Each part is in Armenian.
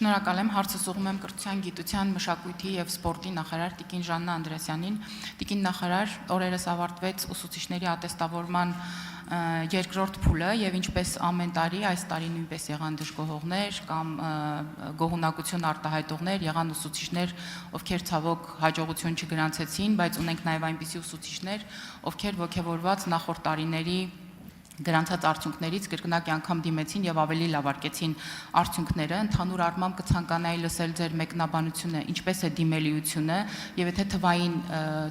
Շնորհակալ եմ, հարցս ուղղում եմ կրթության, գիտության, մշակույթի եւ սպորտի նախարար Տիկին Ժաննա Անդրեասյանին։ Տիկին նախարար, օրերս ավարտվեց ուսուցիչների ատեստավորման երկրորդ փուլը եւ ինչպես ամեն տարի, այս տարի նույնպես եղան դժգոհողներ կամ գոհունակություն արտահայտողներ, եղան ուսուցիչներ, ովքեր ցավոք հաջողություն չգրանցեցին, բայց ունենք նաեւ այնպիսի ուսուցիչներ, ովքեր ողջավորված նախորդ տարիների գրանցած արդյունքներից կրկնակի անգամ դիմեցին եւ ավելի լավարկեցին արդյունքները։ Ընդհանուր առմամբ կցանկանայի լսել ձեր մեկնաբանությունը, ինչպես է դիմելիությունը եւ եթե թվային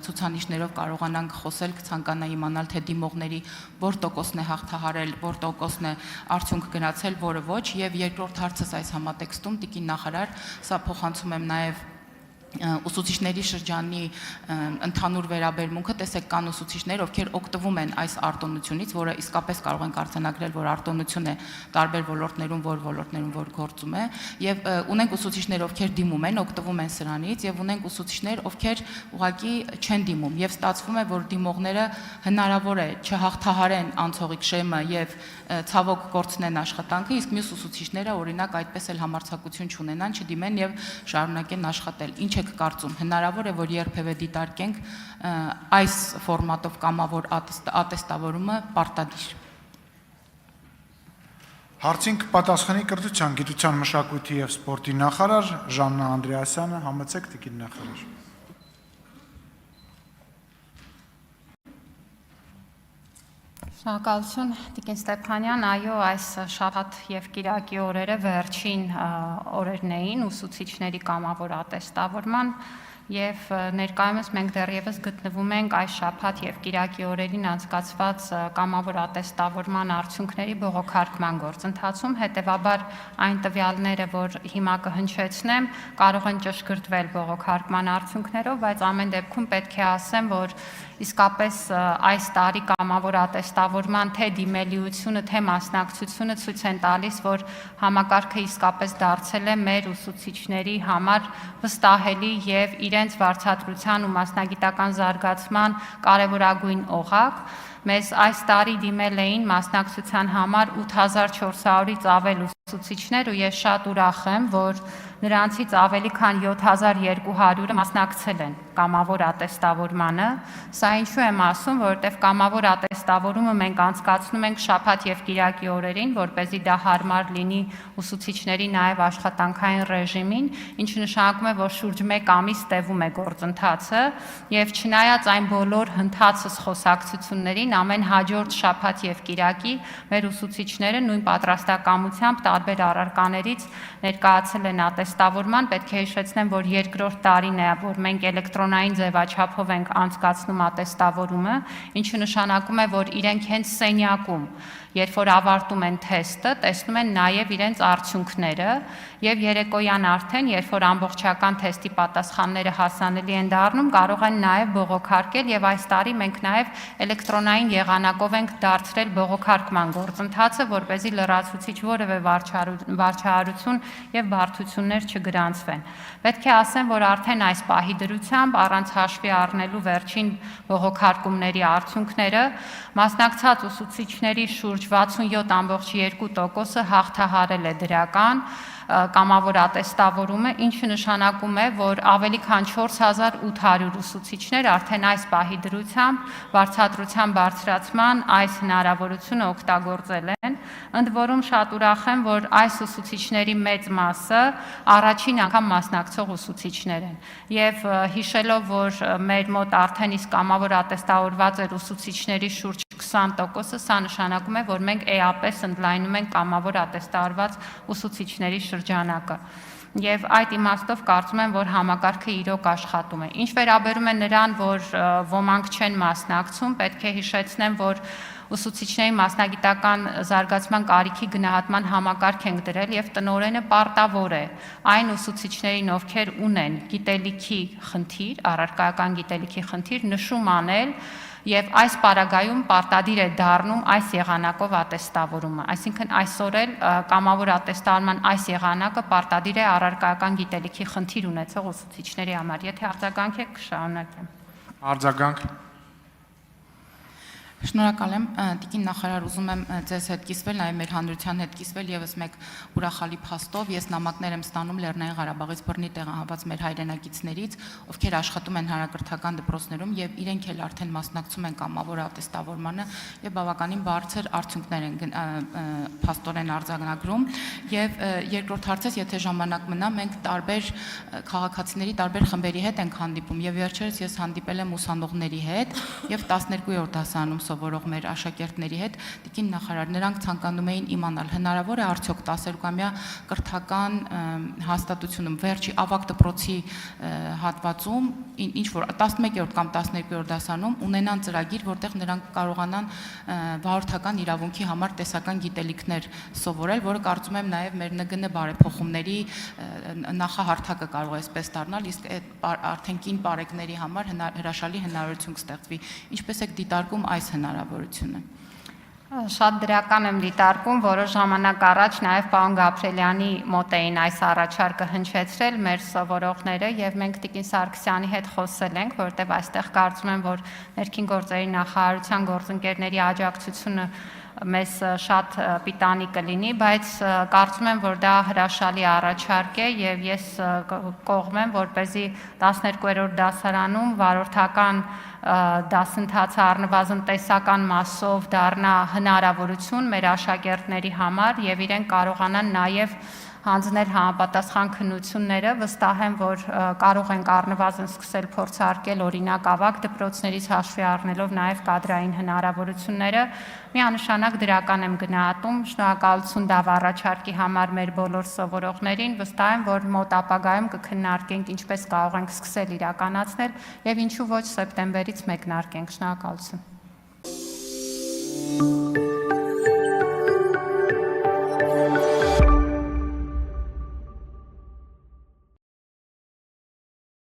ցուցանիշներով կարողանանք խոսել, կցանկանայի իմանալ թե դիմողների որ տոկոսն է հաղթահարել, որ տոկոսն է արդյունք գնացել, որը ոչ։ Եվ երկրորդ հարցս այս համատեքստում տիկին նախարար, սա փոխանցում եմ նաեւ ուսուցիչների շրջանի ընդհանուր վերաբերմունքը, տեսեք կան ուսուցիչներ, ովքեր օգտվում են այս արտոնությունից, որը իսկապես կարող ենք արձանագրել, որ արտոնություն է տարբեր ոլորտներում, որ գործում է, եւ ունենք ուսուցիչներ, ովքեր դիմում են, օգտվում են սրանից, եւ ունենք ուսուցիչներ, ովքեր ուղղակի չեն դիմում, եւ ստացվում է, որ դիմողները հնարավոր է չհաղթահարեն անցողիկ շեմը եւ ցավոք կորցնեն աշխատանքը, իսկ մյուս ուսուցիչները օրինակ այդպես էլ համարձակություն չունենան, չդիմեն եւ շարունակեն աշխատել։ Ինչ եք կարծում, հնարավոր է, որ երբևէ դիտարկենք այս ֆորմատով կամավոր ատեստավորումը պարտադիր։ Հարցին կպատասխանի կրթության, գիտության, մշակույթի եւ սպորտի նախարար Ժաննա Անդրեասյանը, համեցեք տիկին նախարար։ Շնորհակալություն Տիկին Ստեփանյան, այո, այս շաբաթ եւ կիրակի օրերը վերջին օրերն էին ուսուցիչների կամավոր ատեստավորման եւ ներկայումս մենք դեռևս գտնվում ենք այս շաբաթ եւ կիրակի օրերին անցկացված կամավոր ատեստավորման արդյունքների բողոքարկման գործընթացում, հետեւաբար այն տվյալները, որ հիմա կհնչեցնեմ, կարող են ճշգրտվել բողոքարկման արդյունքներով, բայց ամեն դեպքում պետք է ասեմ, որ իսկապես այս տարի կամավոր ատեստավորման թե դիմելիությունը, թե մասնակցությունը ցույց են տալիս, որ համակարգը իսկապես դարձել է մեր ուսուցիչների համար վստահելի եւ իրենց վարձատրության ու մասնագիտական զարգացման կարևորագույն օղակ։ Մեզ այս տարի դիմել էին մասնակցության համար 8400-ից ավել ուսուցիչներ ու ես շատ ուրախ եմ, որ նրանցից ավելի քան 7200-ը մասնակցել են կամավոր ատեստավորմանը։ Սա ինչու եմ ասում, որովհետև կամավոր ատեստավորումը մենք անցկացնում ենք շաբաթ եւ կիրակի օրերին, որպեսզի դա հարմար լինի ուսուցիչների նաեւ աշխատանքային ռեժիմին, ինչը նշանակում է, որ շուրջ 1 ամիս տևում է գործընթացը եւ չնայած այն բոլոր հնդածս խոսակցություններին, ամեն հաջորդ շաբաթ եւ կիրակի մեր ուսուցիչները նույն պատրաստակամությամբ տարբեր առարկաներից ներկայացել են ատեստավորման, պետք է հիշեցնեմ, որ երկրորդ տարին է, որ մենք էլեկտրոնային ձևաչափով ենք անցկացնում ատեստավորումը, ինչը նշանակում է, որ իրենք հենց սենյակում, երբ որ ավարտում են թեստը, տեսնում են նաև իրենց արդյունքները եւ երեկոյան արդեն, երբ որ ամբողջական թեստի պատասխանները հասանելի են դառնում, կարող են նաև բողոքարկել եւ այս տարի մենք նաև էլեկտրոնային եղանակով ենք դարձրել բողոքարկման գործընթացը, որպեսզի լրացուցիչ որևէ վարչահարություն եւ բարդություններ չգրանցվեն։ Պետք է ասեմ, որ արդեն այս պահի դրությամբ առանց հաշվի առնելու վերջին բողոքարկումների արդյունքները մասնակցած ուսուցիչների շուրջ 67.2%-ը հաղթահարել է դրական կամավոր ատեստավորումը, ինչը նշանակում է, որ ավելի քան 4800 ուսուցիչներ արդեն այս պահի դրությամբ վարձատրության բարձրացման այս հնարավորությունը օգտագործել են, ընդ որում շատ ուրախ եմ, որ այս ուսուցիչների մեծ մասը առաջին անգամ մասնակցող ուսուցիչներ են եւ հիշելով, որ մեր մոտ արդեն իսկ կամավոր ատեստավորված էր ուսուցիչների շուրջ 20%-ը, սա նշանակում է, որ մենք էապես ընդլայնում ենք կամավոր ատեստավորված ուսուցիչների շրջանակը։ Եվ այդ իմաստով կարծում եմ, որ համակարգը իրոք աշխատում է։ Ինչ վերաբերում է նրան, որ ոմանք չեն մասնակցում, պետք է հիշեցնեմ, որ ուսուցիչների մասնագիտական զարգացման կարիքի գնահատման համակարգ ենք դրել եւ տնօրենը պարտավոր է այն ուսուցիչներին, ովքեր ունեն գիտելիքի խնդիր, առարկայական գիտելիքի խնդիր, նշում անել եւ այս պարագայում պարտադիր է դառնում այս եղանակով ատեստավորումը։ Այսինքն այսօր էլ կամավոր ատեստավորման այս եղանակը պարտադիր է առարկայական գիտելիքի խնդիր ունեցող ուսուցիչների համար։ Եթե արձագանք եք, կշարունակեմ։ Արձագանք։ Շնորհակալ եմ, Տիկին նախարար, ուզում եմ ձեզ հետ կիսվել, նաև մեր հանրության հետ կիսվել եւս մեկ ուրախալի փաստով։ Ես նամակներ եմ ստանում Լեռնային Ղարաբաղից բռնի տեղահանված մեր հայրենակիցներից, ովքեր աշխատում են հանրակրթական դպրոցներում եւ իրենք էլ արդեն մասնակցում են կամավոր ատեստավորմանը եւ բավականին բարձր արդյունքներ են փաստորեն արձանագրում։ Եվ երկրորդ հարցս, եթե ժամանակ մնա, մենք տարբեր քաղաքացիների տարբեր խմբերի հետ ենք հանդիպում եւ վերջերս ես հանդիպել եմ ուսանողների հետ եւ 12-րդ դասարանում սովորող մեր աշակերտների հետ, Տիկին նախարար, նրանք ցանկանում էին իմանալ, հնարավոր է արդյոք 10-ամյա կրթական հաստատությունում վերջի ավագ դպրոցի հատվածում ինչ որ 11-րդ կամ 12-րդ դասարանում ունենան ծրագիր, որտեղ նրանք կարողանան վարորդական իրավունքի համար տեսական գիտելիքներ սովորել, որը կարծում եմ նաև մեր ՆԳՆ բարեփոխումների նախահարթակը կարող է այսպես դառնալ, իսկ այդ արդեն կին բարեկների համար հրաշալի հնարավորություն կստեղծվի։ Ինչպես եք դիտարկում այս հնարավորությունը։ Շատ դրական եմ դիտարկում, որոշ ժամանակ առաջ նաև պարոն Գաբրելյանի մոտ էին այս առաջարկը հնչեցրել մեր սովորողները եւ մենք Տիկին Սարգսյանի հետ խոսել ենք, որովհետեւ այստեղ կարծում եմ, որ ներքին գործերի նախարարության գործընկերների աջակցությունը մեզ շատ պիտանի կլինի, բայց կարծում եմ, որ դա հրաշալի առաջարկ է եւ ես կողմ եմ, որպեսզի 12-րդ դասարանում վարորդական դասընթացը առնվազն տեսական մասով դառնա հնարավորություն մեր աշակերտների համար եւ իրենք կարողանան նաեւ հանձնել համապատասխան քննությունները, վստահ եմ, որ կարող ենք առնվազն սկսել փորձարկել օրինակ ավագ դպրոցներից հաշվի առնելով նաև կադրային հնարավորությունները, միանշանակ դրական եմ գնահատում, շնորհակալություն դա առաջարկի համար մեր բոլոր սովորողներին, վստահ եմ, որ մոտ ապագայում կքննարկենք ինչպես կարող ենք սկսել իրականացնել եւ ինչու ոչ սեպտեմբերից մեկնարկենք, շնորհակալություն։